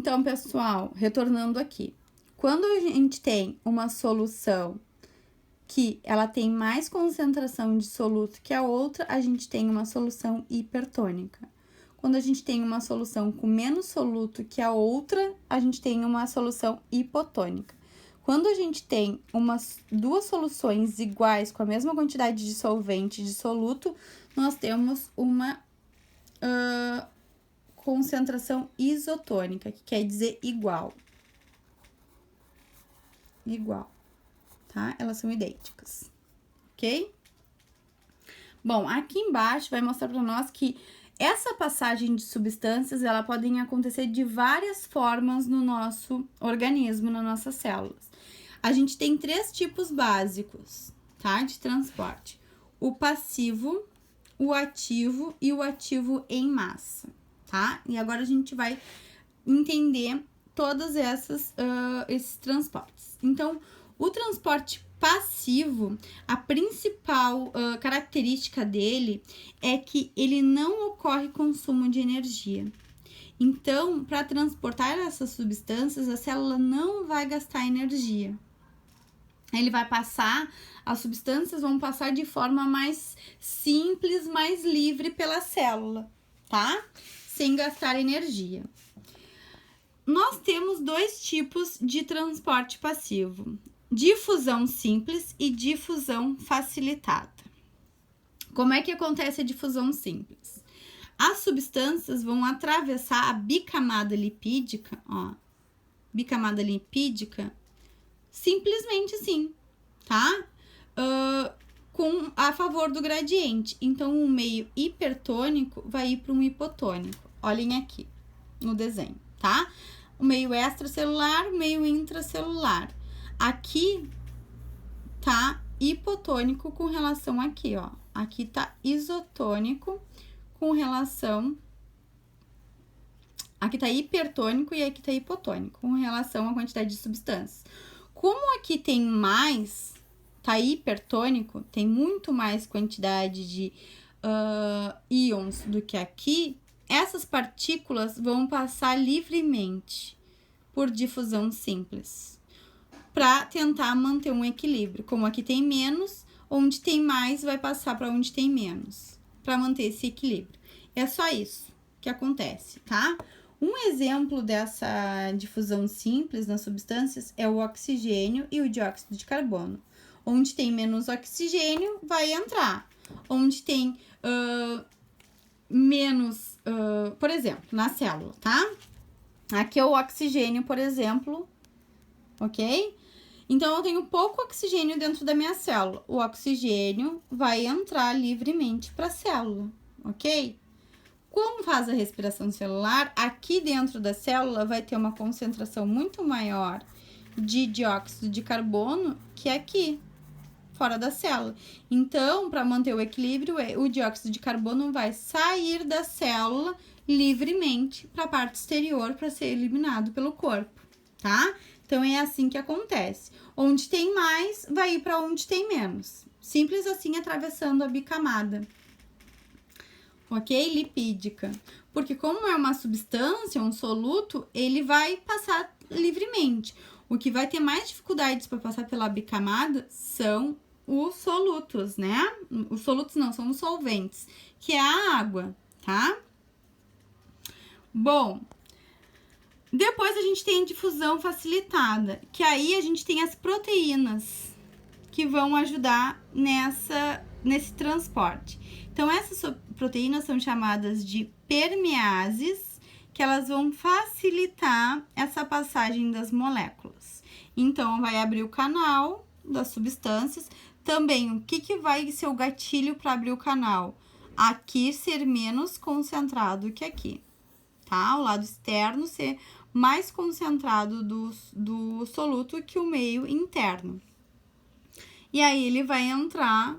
Então, pessoal, retornando aqui. Quando a gente tem uma solução que ela tem mais concentração de soluto que a outra, a gente tem uma solução hipertônica. Quando a gente tem uma solução com menos soluto que a outra, a gente tem uma solução hipotônica. Quando a gente tem duas soluções iguais com a mesma quantidade de solvente e de soluto, nós temos uma concentração isotônica, que quer dizer igual. Igual, tá? Elas são idênticas, ok? Bom, aqui embaixo vai mostrar para nós que essa passagem de substâncias, ela podem acontecer de várias formas no nosso organismo, nas nossas células. A gente tem 3 tipos básicos, tá? De transporte. O passivo, o ativo e o ativo em massa, tá? E agora a gente vai entender todos esses transportes. Então, o transporte passivo, a principal característica dele é que ele não ocorre consumo de energia. Então, para transportar essas substâncias, a célula não vai gastar energia. As substâncias vão passar de forma mais simples, mais livre pela célula, tá? Sem gastar energia. Nós temos 2 tipos de transporte passivo: difusão simples e difusão facilitada. Como é que acontece a difusão simples? As substâncias vão atravessar a bicamada lipídica, simplesmente assim, tá? A favor do gradiente. Então, o meio hipertônico vai ir para um hipotônico. Olhem aqui no desenho, tá? O meio extracelular, o meio intracelular. Aqui tá hipotônico com relação aqui, ó. Aqui tá isotônico com relação... Aqui tá hipertônico e aqui tá hipotônico com relação à quantidade de substâncias. Como aqui tem mais, tá hipertônico, tem muito mais quantidade de íons do que aqui, essas partículas vão passar livremente por difusão simples, para tentar manter um equilíbrio. Como aqui tem menos, onde tem mais vai passar para onde tem menos, para manter esse equilíbrio. É só isso que acontece, tá? Um exemplo dessa difusão simples nas substâncias é o oxigênio e o dióxido de carbono. Onde tem menos oxigênio, vai entrar. Onde tem menos, por exemplo, na célula, tá? Aqui é o oxigênio, por exemplo, ok? Então, eu tenho pouco oxigênio dentro da minha célula. O oxigênio vai entrar livremente para a célula, ok? Como faz a respiração celular, aqui dentro da célula vai ter uma concentração muito maior de dióxido de carbono que aqui, fora da célula. Então, para manter o equilíbrio, o dióxido de carbono vai sair da célula livremente para a parte exterior para ser eliminado pelo corpo, tá? Então, é assim que acontece. Onde tem mais, vai ir para onde tem menos. Simples assim, atravessando a bicamada. Ok? Lipídica. Porque como é uma substância, um soluto, ele vai passar livremente. O que vai ter mais dificuldades para passar pela bicamada são os solutos, né? Os solutos não, são os solventes, que é a água, tá? Bom, depois a gente tem a difusão facilitada, que aí a gente tem as proteínas que vão ajudar nesse transporte. Então, essas proteínas são chamadas de permeases, que elas vão facilitar essa passagem das moléculas. Então, vai abrir o canal das substâncias. Também, o que vai ser o gatilho para abrir o canal? Aqui ser menos concentrado que aqui, tá? O lado externo ser mais concentrado do soluto que o meio interno. E aí, ele vai entrar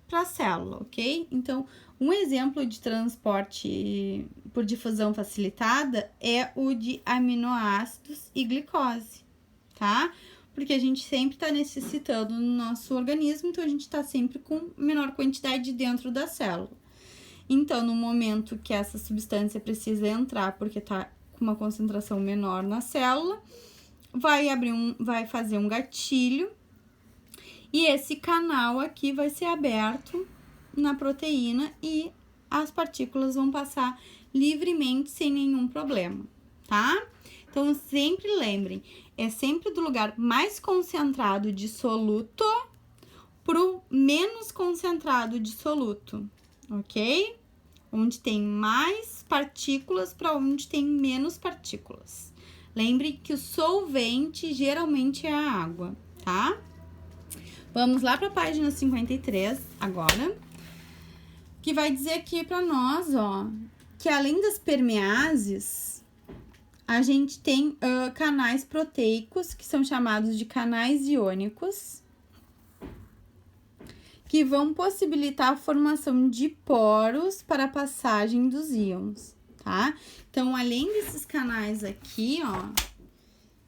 para a célula, ok? Então, um exemplo de transporte por difusão facilitada é o de aminoácidos e glicose, tá? Porque a gente sempre está necessitando no nosso organismo, então a gente está sempre com menor quantidade dentro da célula. Então, no momento que essa substância precisa entrar porque está com uma concentração menor na célula, vai fazer um gatilho, e esse canal aqui vai ser aberto na proteína e as partículas vão passar livremente sem nenhum problema, tá? Então, sempre lembrem, é sempre do lugar mais concentrado de soluto pro menos concentrado de soluto, ok? Onde tem mais partículas para onde tem menos partículas. Lembre que o solvente geralmente é a água, tá? Vamos lá para a página 53 agora, que vai dizer aqui para nós, ó, que além das permeases, a gente tem canais proteicos, que são chamados de canais iônicos, que vão possibilitar a formação de poros para a passagem dos íons, tá? Então, além desses canais aqui, ó,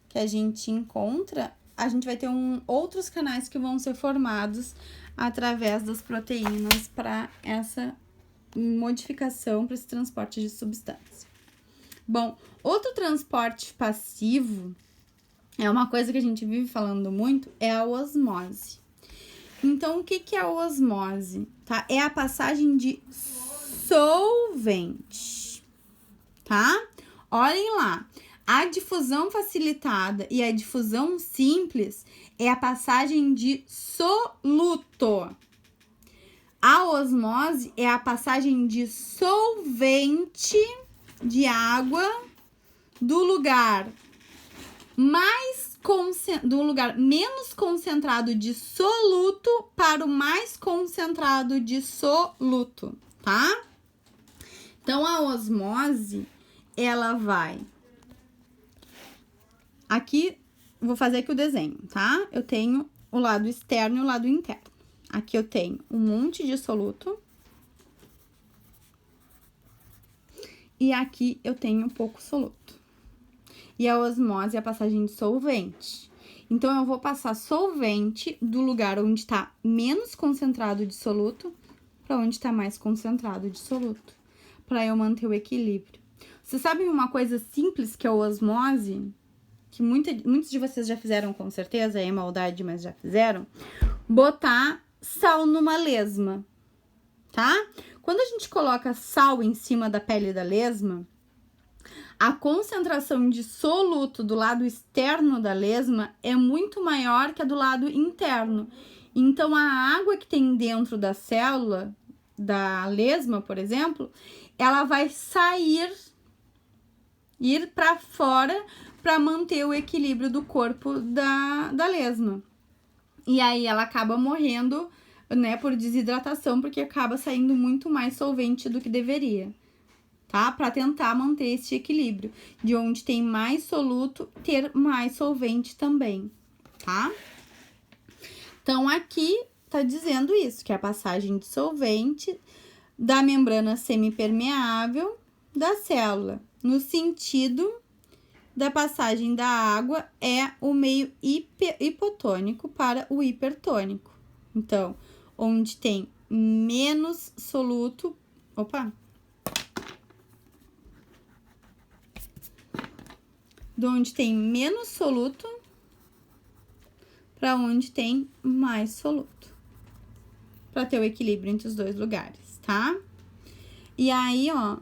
que a gente encontra, a gente vai ter outros canais que vão ser formados através das proteínas para essa modificação, para esse transporte de substância. Bom, outro transporte passivo, é uma coisa que a gente vive falando muito, é a osmose. Então, o que é a osmose? Tá? É a passagem de solvente, tá? Olhem lá, a difusão facilitada e a difusão simples é a passagem de soluto. A osmose é a passagem de solvente de água do lugar menos concentrado de soluto para o mais concentrado de soluto, tá? Então, a osmose, ela vai... Aqui, vou fazer aqui o desenho, tá? Eu tenho o lado externo e o lado interno. Aqui eu tenho um monte de soluto. E aqui eu tenho pouco soluto. E a osmose é a passagem de solvente. Então, eu vou passar solvente do lugar onde está menos concentrado de soluto para onde está mais concentrado de soluto, para eu manter o equilíbrio. Vocês sabem uma coisa simples que é a osmose, que muitos de vocês já fizeram com certeza, é maldade, mas já fizeram? Botar sal numa lesma, tá? Quando a gente coloca sal em cima da pele da lesma, a concentração de soluto do lado externo da lesma é muito maior que a do lado interno. Então, a água que tem dentro da célula, da lesma, por exemplo, ela vai ir para fora para manter o equilíbrio do corpo da lesma. E aí, ela acaba morrendo, né, por desidratação, porque acaba saindo muito mais solvente do que deveria. Tá? Para tentar manter esse equilíbrio, de onde tem mais soluto, ter mais solvente também, tá? Então, aqui tá dizendo isso, que é a passagem de solvente da membrana semipermeável da célula, no sentido da passagem da água, é o meio hipotônico para o hipertônico. Então, onde tem menos soluto... De onde tem menos soluto para onde tem mais soluto, para ter o equilíbrio entre os dois lugares, tá? E aí, ó,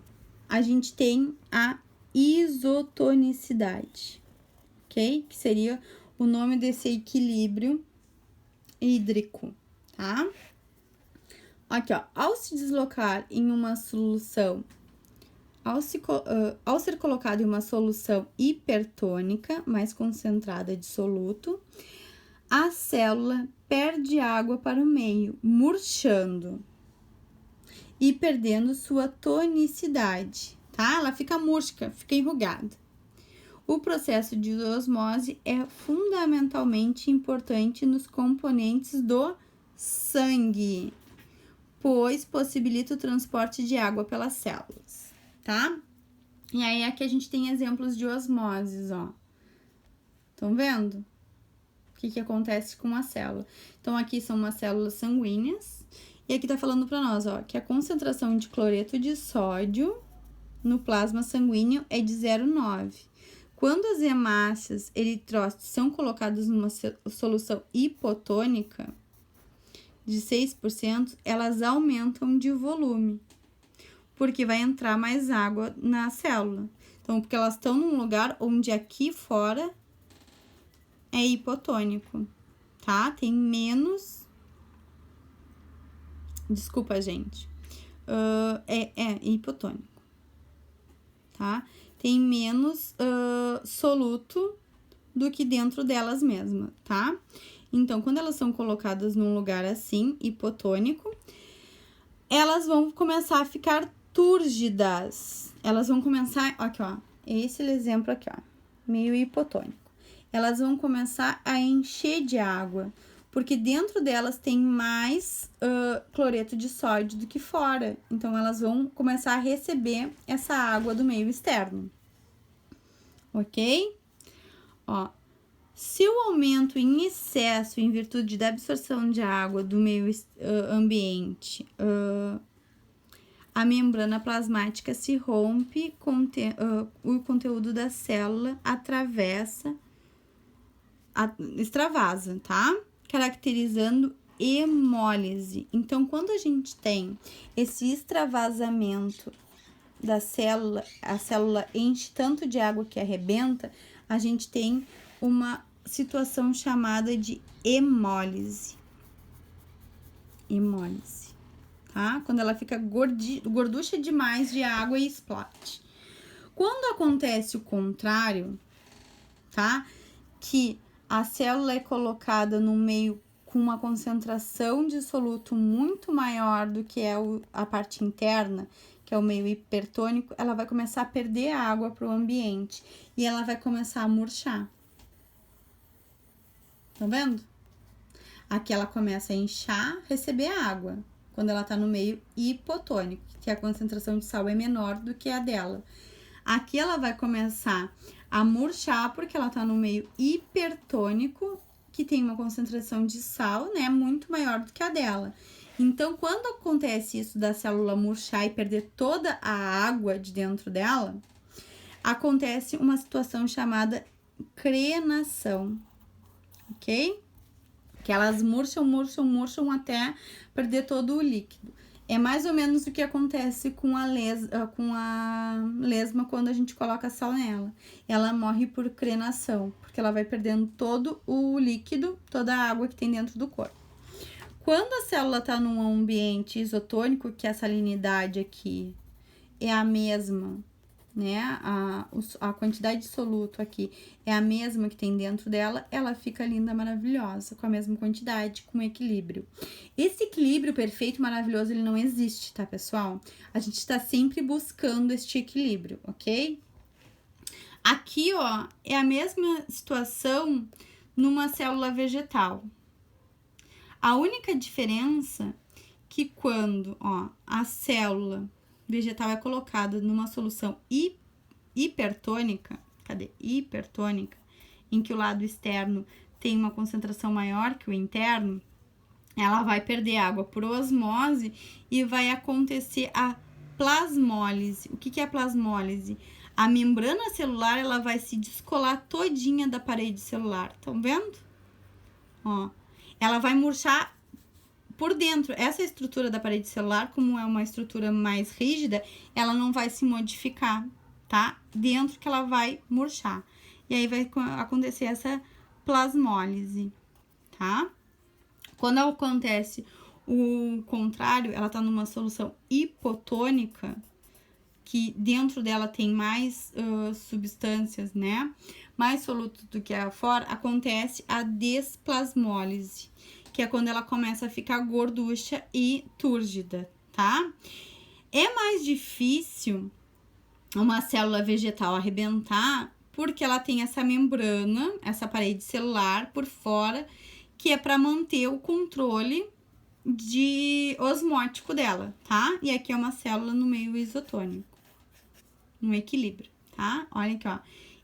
a gente tem a isotonicidade, ok? Que seria o nome desse equilíbrio hídrico, tá? Aqui, ó, ao se deslocar em uma solução, ao ser colocado em uma solução hipertônica, mais concentrada de soluto, a célula perde água para o meio, murchando e perdendo sua tonicidade, tá? Ela fica murcha, fica enrugada. O processo de osmose é fundamentalmente importante nos componentes do sangue, pois possibilita o transporte de água pelas células, tá? E aí, aqui a gente tem exemplos de osmoses, ó. Estão vendo? O que acontece com uma célula? Então, aqui são umas células sanguíneas. E aqui tá falando pra nós, ó, que a concentração de cloreto de sódio no plasma sanguíneo é de 0,9. Quando as hemácias eritrócitos são colocadas numa solução hipotônica de 6%, elas aumentam de volume, porque vai entrar mais água na célula. Então, porque elas estão num lugar onde aqui fora é hipotônico, tá? Tem menos... Desculpa, gente. É hipotônico, tá? Tem menos soluto do que dentro delas mesmas, tá? Então, quando elas são colocadas num lugar assim, hipotônico, elas vão começar a ficar túrgidas. Elas vão começar, aqui, ó, esse exemplo aqui, ó, meio hipotônico. Elas vão começar a encher de água, porque dentro delas tem mais cloreto de sódio do que fora. Então, elas vão começar a receber essa água do meio externo. Ok? Ó, se o aumento em excesso em virtude da absorção de água do meio ambiente, a membrana plasmática se rompe, o conteúdo da célula extravasa, tá? Caracterizando hemólise. Então, quando a gente tem esse extravasamento da célula, a célula enche tanto de água que arrebenta, a gente tem uma situação chamada de hemólise. Hemólise, tá? Quando ela fica gorducha demais de água e explode. Quando acontece o contrário, tá? Que a célula é colocada no meio com uma concentração de soluto muito maior do que é a parte interna, que é o meio hipertônico, ela vai começar a perder água para o ambiente e ela vai começar a murchar. Tá vendo? Aqui ela começa a inchar, receber água, quando ela tá no meio hipotônico, que a concentração de sal é menor do que a dela. Aqui ela vai começar a murchar, porque ela tá no meio hipertônico, que tem uma concentração de sal, né, muito maior do que a dela. Então, quando acontece isso da célula murchar e perder toda a água de dentro dela, acontece uma situação chamada crenação, ok? Que elas murcham até perder todo o líquido. É mais ou menos o que acontece com a lesma quando a gente coloca sal nela. Ela morre por crenação, porque ela vai perdendo todo o líquido, toda a água que tem dentro do corpo. Quando a célula está num ambiente isotônico, que a salinidade aqui é a mesma, né? A quantidade de soluto aqui é a mesma que tem dentro dela, ela fica linda, maravilhosa, com a mesma quantidade, com equilíbrio. Esse equilíbrio perfeito, maravilhoso, ele não existe, tá, pessoal? A gente está sempre buscando este equilíbrio, ok? Aqui, ó, é a mesma situação numa célula vegetal. A única diferença que quando, ó, a célula vegetal é colocada numa solução hipertônica, hipertônica, em que o lado externo tem uma concentração maior que o interno, ela vai perder água por osmose e vai acontecer a plasmólise. O que é a plasmólise? A membrana celular, ela vai se descolar todinha da parede celular, estão vendo? Ó, ela vai murchar por dentro. Essa estrutura da parede celular, como é uma estrutura mais rígida, ela não vai se modificar, tá? Dentro que ela vai murchar. E aí vai acontecer essa plasmólise, tá? Quando acontece o contrário, ela tá numa solução hipotônica, que dentro dela tem mais substâncias, né? Mais soluto do que fora, acontece a desplasmólise, que é quando ela começa a ficar gorducha e túrgida, tá? É mais difícil uma célula vegetal arrebentar, porque ela tem essa membrana, essa parede celular por fora, que é para manter o controle osmótico dela, tá? E aqui é uma célula no meio isotônico, no equilíbrio, tá? Olha aqui, ó.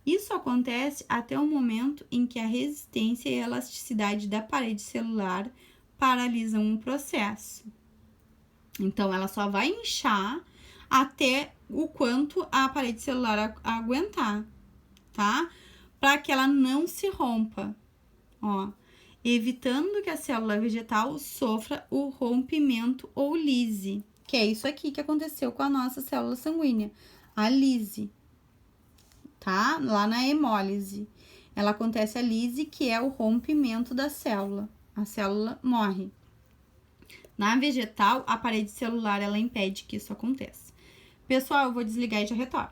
Isso acontece até o momento em que a resistência e a elasticidade da parede celular paralisam o processo. Então, ela só vai inchar até o quanto a parede celular aguentar, tá? Para que ela não se rompa, ó, evitando que a célula vegetal sofra o rompimento ou lise, que é isso aqui que aconteceu com a nossa célula sanguínea, a lise, tá? Lá na hemólise, ela acontece a lise, que é o rompimento da célula, a célula morre. Na vegetal, a parede celular, ela impede que isso aconteça. Pessoal, eu vou desligar e já retorno.